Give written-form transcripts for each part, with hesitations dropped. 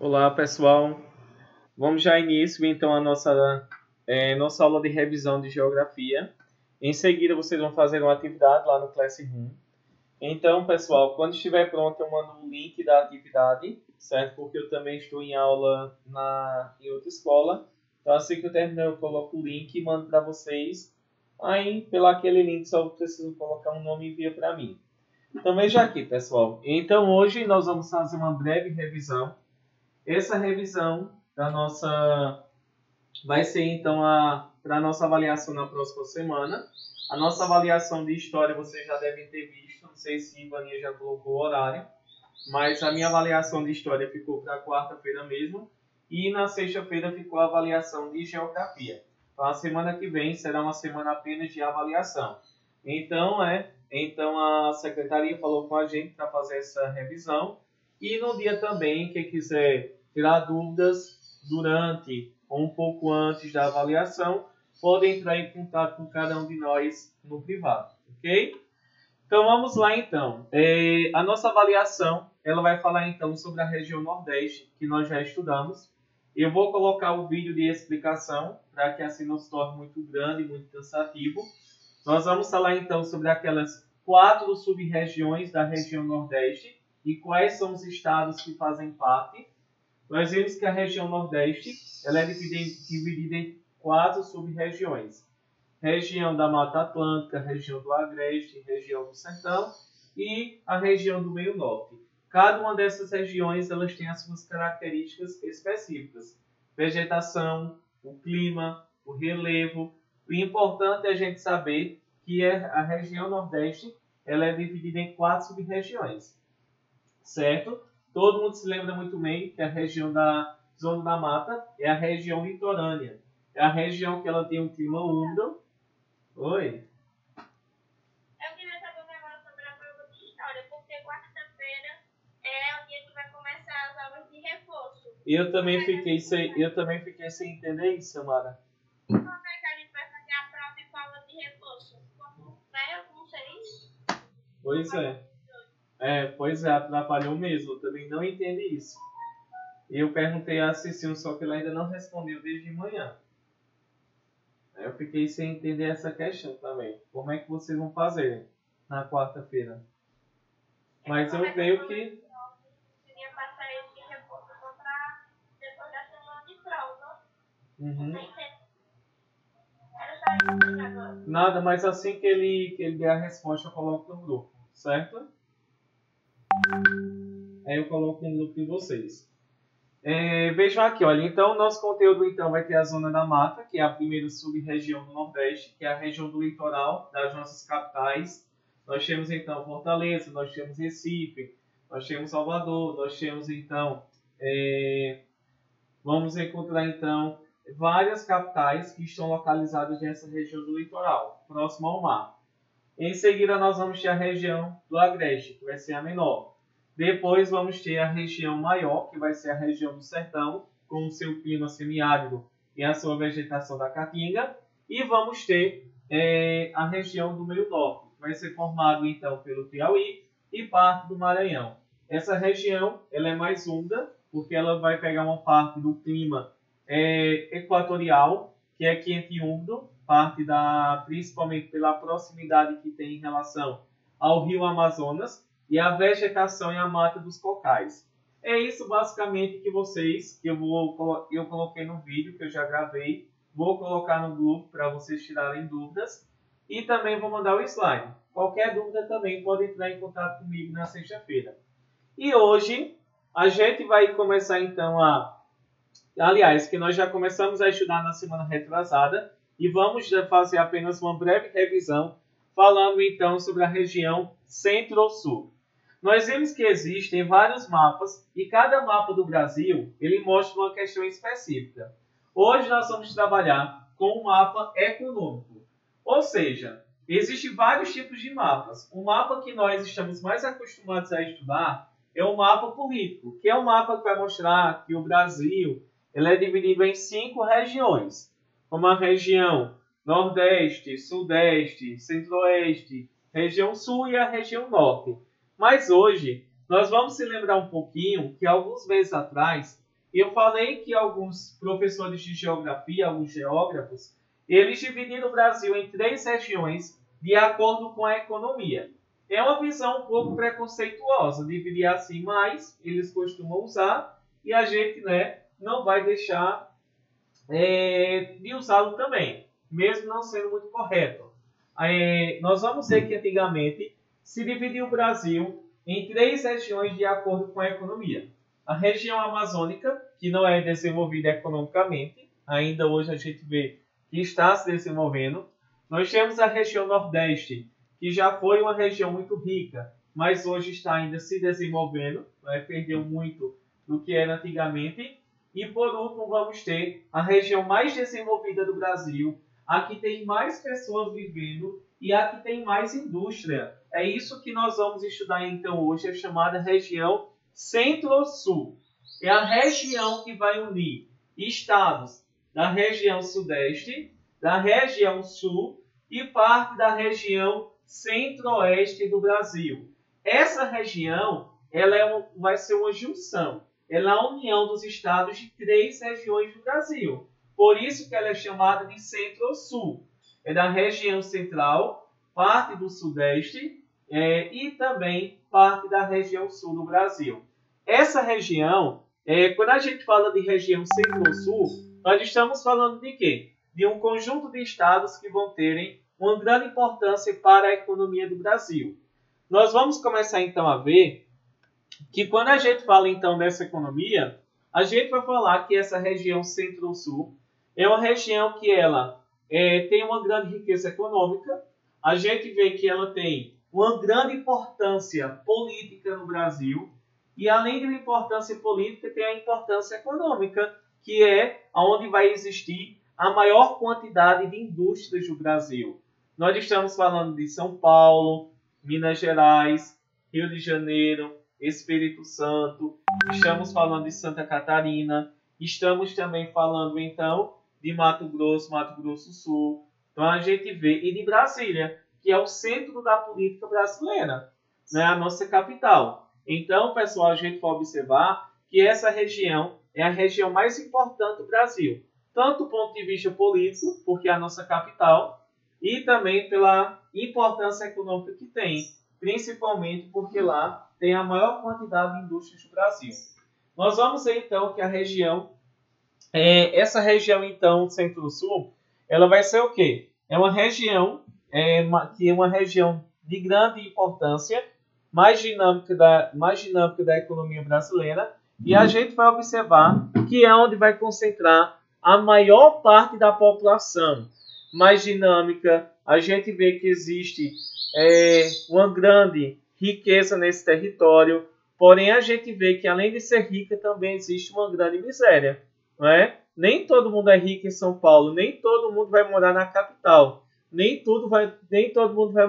Olá, pessoal. Vamos já início então a nossa aula de revisão de geografia. Em seguida, vocês vão fazer uma atividade lá no Classroom. Então, pessoal, quando estiver pronto, eu mando o link da atividade, certo? Porque eu também estou em aula em outra escola. Então, assim que eu terminar, eu coloco o link e mando para vocês. Aí, pelo aquele link, só preciso colocar um nome e envia para mim. Então, veja aqui, pessoal. Então, hoje nós vamos fazer uma breve revisão. Essa revisão da nossa vai ser então para a nossa avaliação na próxima semana. A nossa avaliação de história vocês já devem ter visto, não sei se a Ivaninha já colocou o horário, mas a minha avaliação de história ficou para quarta-feira mesmo e na sexta-feira ficou a avaliação de geografia. Então a semana que vem será uma semana apenas de avaliação. Então a secretaria falou com a gente para fazer essa revisão e no dia também, quem quiser tirar dúvidas durante ou um pouco antes da avaliação, pode entrar em contato com cada um de nós no privado, ok? Então vamos lá então. A nossa avaliação, ela vai falar então sobre a região Nordeste, que nós já estudamos. Eu vou colocar o vídeo de explicação, para que assim não se torne muito grande, muito cansativo. Nós vamos falar então sobre aquelas 4 sub-regiões da região Nordeste e quais são os estados que fazem parte. Nós vimos que a região Nordeste ela é dividida em 4 sub-regiões. Região da Mata Atlântica, região do Agreste, região do Sertão e a região do Meio Norte. Cada uma dessas regiões elas tem as suas características específicas. Vegetação, o clima, o relevo. O importante é a gente saber que a região Nordeste ela é dividida em 4 sub-regiões. Certo? Todo mundo se lembra muito bem que a região da Zona da Mata é a região litorânea. É a região que ela tem um clima úmido. Oi? Eu queria saber um negócio sobre a prova de história, porque quarta-feira é o dia que vai começar as aulas de reforço. Eu também fiquei sem entender isso, Samara. Como é que a gente vai fazer a prova e aula de reforço? Eu não sei. Pois é, atrapalhou mesmo. Eu também não entendi isso. Eu perguntei a Cecília, só que ela ainda não respondeu desde manhã. Eu fiquei sem entender essa questão também. Como é que vocês vão fazer na quarta-feira? Mas eu creio que... Eu queria passar esse reforço para depois da semana de prova. Uhum. Era só isso agora. Nada, mas assim que ele der a resposta, eu coloco no grupo, certo? Aí eu coloco no grupo de vocês. Vejam aqui, olha, então nosso conteúdo então vai ter a Zona da Mata, que é a primeira sub-região do Nordeste, que é a região do litoral das nossas capitais. Nós temos então Fortaleza, nós temos Recife, nós temos Salvador, nós temos então, vamos encontrar então várias capitais que estão localizadas nessa região do litoral, próximo ao mar. Em seguida nós vamos ter a região do Agreste, que vai ser a menor. Depois vamos ter a região maior, que vai ser a região do Sertão, com o seu clima semiárido e a sua vegetação da caatinga. E vamos ter a região do Meio Norte, que vai ser formado então pelo Piauí e parte do Maranhão. Essa região ela é mais úmida, porque ela vai pegar uma parte do clima equatorial, que é quente e úmido, principalmente pela proximidade que tem em relação ao rio Amazonas, e a vegetação e a mata dos cocais. É isso basicamente que eu coloquei no vídeo que eu já gravei, vou colocar no grupo para vocês tirarem dúvidas e também vou mandar o slide. Qualquer dúvida também pode entrar em contato comigo na sexta-feira. E hoje a gente vai começar então aliás, que nós já começamos a estudar na semana retrasada e vamos fazer apenas uma breve revisão falando então sobre a região Centro-Sul. Nós vemos que existem vários mapas e cada mapa do Brasil ele mostra uma questão específica. Hoje nós vamos trabalhar com um mapa econômico, ou seja, existem vários tipos de mapas. O mapa que nós estamos mais acostumados a estudar é o mapa político, que é um mapa que vai mostrar que o Brasil ele é dividido em 5 regiões, como a região Nordeste, Sudeste, Centro-Oeste, região Sul e a região Norte. Mas hoje, nós vamos se lembrar um pouquinho que alguns meses atrás, eu falei que alguns professores de geografia, alguns geógrafos, eles dividiram o Brasil em 3 regiões de acordo com a economia. É uma visão um pouco preconceituosa, dividir assim, mas eles costumam usar e a gente, né, não vai deixar de usá-lo também, mesmo não sendo muito correto. Nós vamos ver que antigamente se dividiu o Brasil em 3 regiões de acordo com a economia. A região amazônica, que não é desenvolvida economicamente, ainda hoje a gente vê que está se desenvolvendo. Nós temos a região Nordeste, que já foi uma região muito rica, mas hoje está ainda se desenvolvendo, perdeu muito do que era antigamente. E por último vamos ter a região mais desenvolvida do Brasil, a que tem mais pessoas vivendo e a que tem mais indústria. É isso que nós vamos estudar então hoje, a chamada região Centro-Sul. É a região que vai unir estados da região Sudeste, da região Sul e parte da região Centro-Oeste do Brasil. Essa região vai ser uma junção. Ela é a união dos estados de 3 regiões do Brasil. Por isso que ela é chamada de Centro-Sul. É da região central, parte do Sudeste e também parte da região Sul do Brasil. Essa região, quando a gente fala de região Centro-Sul, nós estamos falando de quê? De um conjunto de estados que vão terem uma grande importância para a economia do Brasil. Nós vamos começar então a ver que quando a gente fala então dessa economia, a gente vai falar que essa região Centro-Sul é uma região que ela tem uma grande riqueza econômica. A gente vê que ela tem uma grande importância política no Brasil e além de uma importância política tem a importância econômica, que é onde vai existir a maior quantidade de indústrias do Brasil. Nós estamos falando de São Paulo, Minas Gerais, Rio de Janeiro, Espírito Santo, estamos falando de Santa Catarina, estamos também falando então de Mato Grosso do Sul. Então a gente vê, e de Brasília, que é o centro da política brasileira, né, a nossa capital. Então, pessoal, a gente pode observar que essa região é a região mais importante do Brasil, tanto do ponto de vista político, porque é a nossa capital, e também pela importância econômica que tem, principalmente porque lá tem a maior quantidade de indústrias do Brasil. Nós vamos ver então que a região, essa região então Centro-Sul, ela vai ser o quê? É uma região que é uma região de grande importância, mais dinâmica da economia brasileira, e a gente vai observar que é onde vai concentrar a maior parte da população. Mais dinâmica, a gente vê que existe uma grande riqueza nesse território, porém a gente vê que além de ser rica também existe uma grande miséria, não é? Nem todo mundo é rico em São Paulo, nem todo mundo vai morar na capital, nem todo mundo vai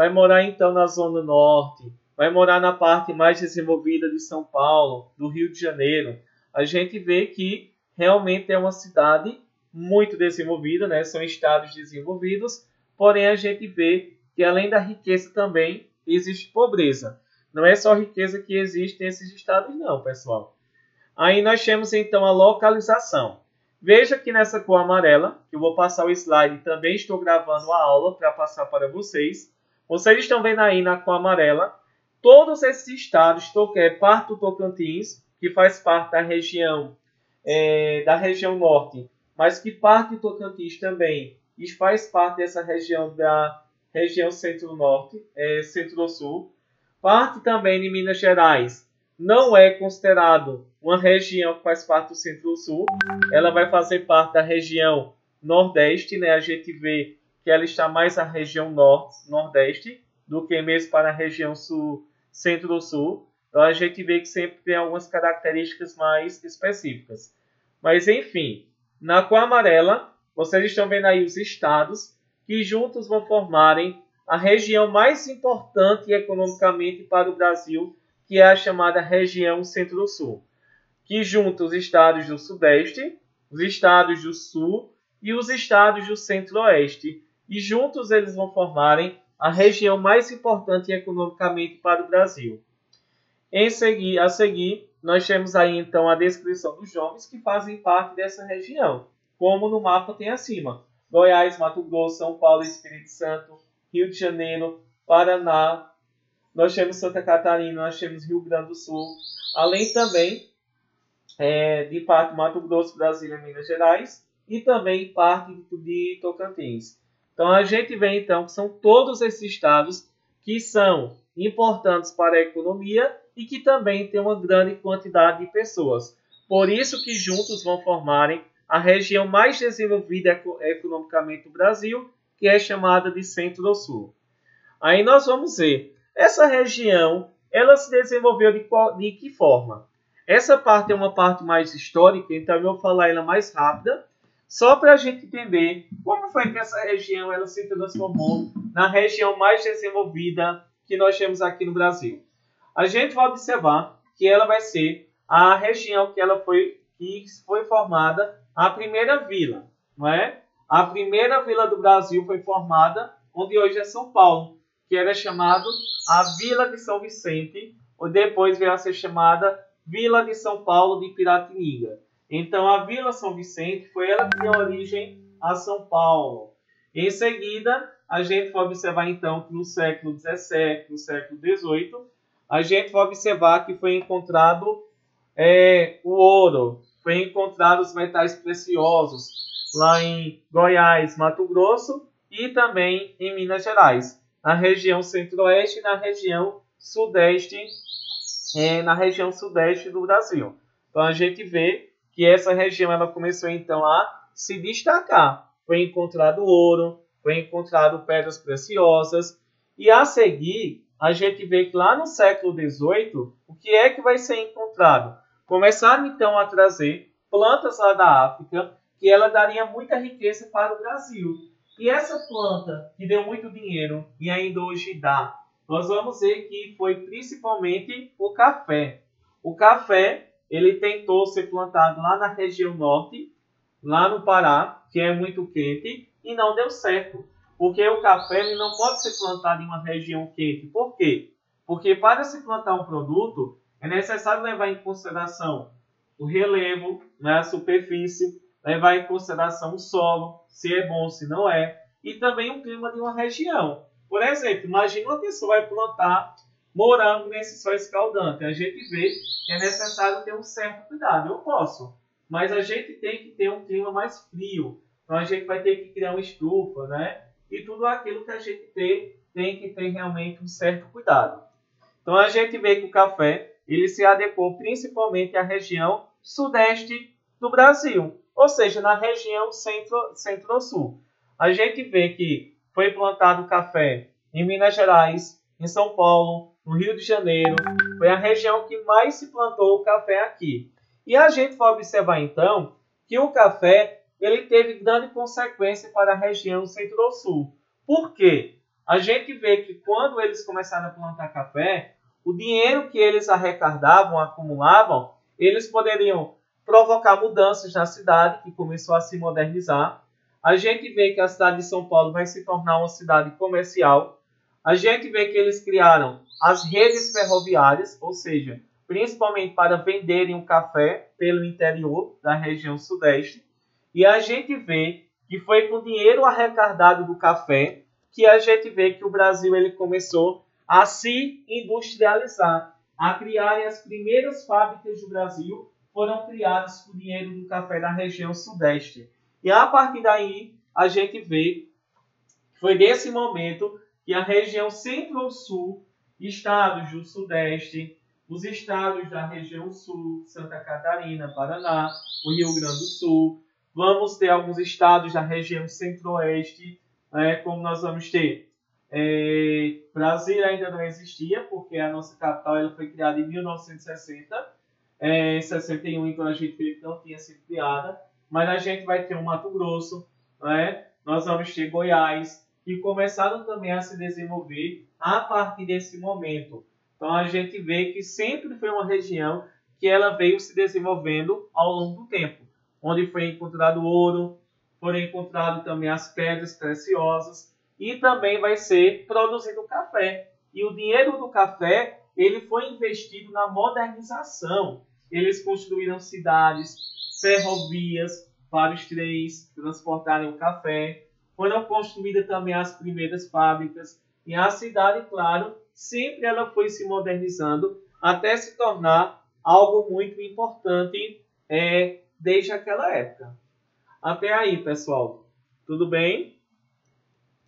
morar então na Zona Norte, vai morar na parte mais desenvolvida de São Paulo, do Rio de Janeiro. A gente vê que realmente é uma cidade muito desenvolvida, né? São estados desenvolvidos, porém a gente vê que além da riqueza também existe pobreza. Não é só riqueza que existe nesses estados não, pessoal. Aí nós temos então a localização. Veja que nessa cor amarela, que eu vou passar o slide, também estou gravando a aula para passar para vocês. Vocês estão vendo aí na cor amarela, todos esses estados, parte do Tocantins, que faz parte da região norte, mas que parte do Tocantins também e faz parte dessa região da região centro-norte, centro-sul. Parte também de Minas Gerais não é considerado uma região que faz parte do centro-sul. Ela vai fazer parte da região nordeste, né? A gente vê que ela está mais na região nordeste do que mesmo para a região sul, centro-sul. Então a gente vê que sempre tem algumas características mais específicas. Mas enfim, na cor amarela, vocês estão vendo aí os estados que juntos vão formarem a região mais importante economicamente para o Brasil, que é a chamada região Centro-Sul, que junta os estados do Sudeste, os estados do Sul e os estados do Centro-Oeste. E juntos eles vão formarem a região mais importante economicamente para o Brasil. A seguir, nós temos aí então a descrição dos nomes que fazem parte dessa região, como no mapa tem acima: Goiás, Mato Grosso, São Paulo, Espírito Santo, Rio de Janeiro, Paraná, nós temos Santa Catarina, nós temos Rio Grande do Sul, além também de parte Mato Grosso, Brasília, Minas Gerais e também parte de Tocantins. Então a gente vê então que são todos esses estados que são importantes para a economia e que também tem uma grande quantidade de pessoas. Por isso que juntos vão formarem a região mais desenvolvida economicamente do Brasil, que é chamada de Centro-Sul. Aí nós vamos ver, essa região, ela se desenvolveu de que forma? Essa parte é uma parte mais histórica, então eu vou falar ela mais rápida, só para a gente entender como foi que essa região ela se transformou na região mais desenvolvida que nós temos aqui no Brasil. A gente vai observar que ela vai ser a região que foi formada a primeira vila, não é? A primeira vila do Brasil foi formada onde hoje é São Paulo, que era chamado a Vila de São Vicente, ou depois veio a ser chamada Vila de São Paulo de Piratininga. Então a Vila São Vicente foi ela que deu origem a São Paulo. Em seguida, a gente vai observar então que no século XVII, no século XVIII, a gente vai observar que foi encontrado o ouro, foi encontrado os metais preciosos lá em Goiás, Mato Grosso e também em Minas Gerais, na região centro-oeste e na região sudeste, do Brasil. Então a gente vê que essa região ela começou então a se destacar. Foi encontrado ouro, foi encontrado pedras preciosas e a seguir a gente vê que lá no século XVIII, o que é que vai ser encontrado? Começaram então a trazer plantas lá da África que ela daria muita riqueza para o Brasil. E essa planta que deu muito dinheiro e ainda hoje dá, nós vamos ver que foi principalmente o café. O café, ele tentou ser plantado lá na região norte, lá no Pará, que é muito quente, e não deu certo. Porque o café ele não pode ser plantado em uma região quente. Por quê? Porque para se plantar um produto, é necessário levar em consideração o relevo, né, a superfície, levar em consideração o solo, se é bom, se não é, e também o clima de uma região. Por exemplo, imagine uma pessoa vai plantar morango nesse sol escaldante. A gente vê que é necessário ter um certo cuidado. Eu posso, mas a gente tem que ter um clima mais frio. Então a gente vai ter que criar uma estufa, né? E tudo aquilo que a gente tem que ter realmente um certo cuidado. Então a gente vê que o café ele se adequou principalmente à região sudeste do Brasil, ou seja, na região centro-sul. A gente vê que foi plantado café em Minas Gerais, em São Paulo, no Rio de Janeiro. Foi a região que mais se plantou o café aqui. E a gente vai observar então que o café ele teve grande consequência para a região centro-sul. Por quê? A gente vê que quando eles começaram a plantar café, o dinheiro que eles arrecadavam, acumulavam, eles poderiam provocar mudanças na cidade, que começou a se modernizar. A gente vê que a cidade de São Paulo vai se tornar uma cidade comercial. A gente vê que eles criaram as redes ferroviárias, ou seja, principalmente para venderem o café pelo interior da região sudeste. E a gente vê que foi com o dinheiro arrecadado do café que a gente vê que o Brasil ele começou a se industrializar, a criar as primeiras fábricas do Brasil foram criadas com o dinheiro do café da região sudeste. E a partir daí, a gente vê que foi desse momento que a região centro-sul, estados do sudeste, os estados da região sul, Santa Catarina, Paraná, o Rio Grande do Sul, vamos ter alguns estados da região centro-oeste, como nós vamos ter. Brasília ainda não existia, porque a nossa capital ela foi criada em 1960. Em 61, então a gente vê que não tinha sido criada. Mas a gente vai ter o Mato Grosso, nós vamos ter Goiás, que começaram também a se desenvolver a partir desse momento. Então a gente vê que sempre foi uma região que ela veio se desenvolvendo ao longo do tempo, onde foi encontrado ouro, foram encontradas também as pedras preciosas e também vai ser produzido café. E o dinheiro do café ele foi investido na modernização. Eles construíram cidades, ferrovias para os trens transportarem o café. Foram construídas também as primeiras fábricas. E a cidade, claro, sempre ela foi se modernizando até se tornar algo muito importante desde aquela época. Até aí, pessoal. Tudo bem?